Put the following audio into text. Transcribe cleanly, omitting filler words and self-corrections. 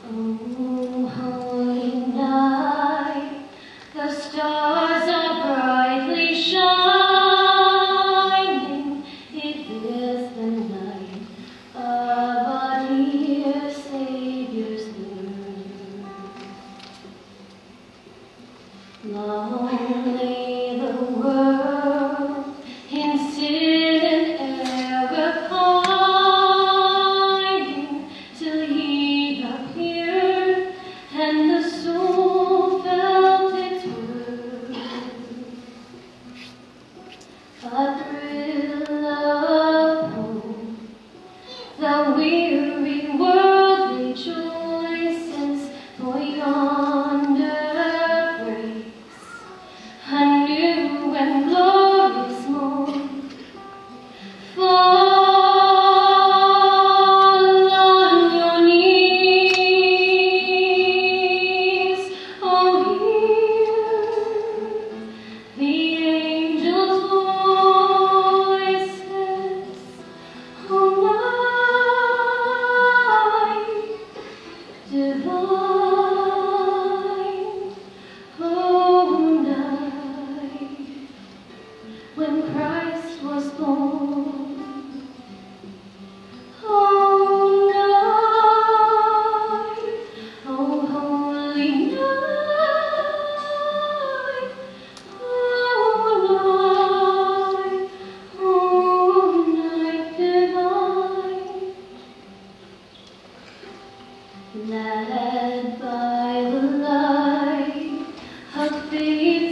Oh, holy night, the stars are brightly shining. It is the night of our dear Savior's birth. Long lay the world in sin and error pining, till He appeared and the soul felt its worth. A thrill of hope, the weary world rejoices, for yonder breaks a new and glorious morn. Fall on your knees, oh, hear the angels' voices, oh, night divine, oh, night when Christ was born. Oh, night, oh, holy night, oh, night divine. Led by the light of faith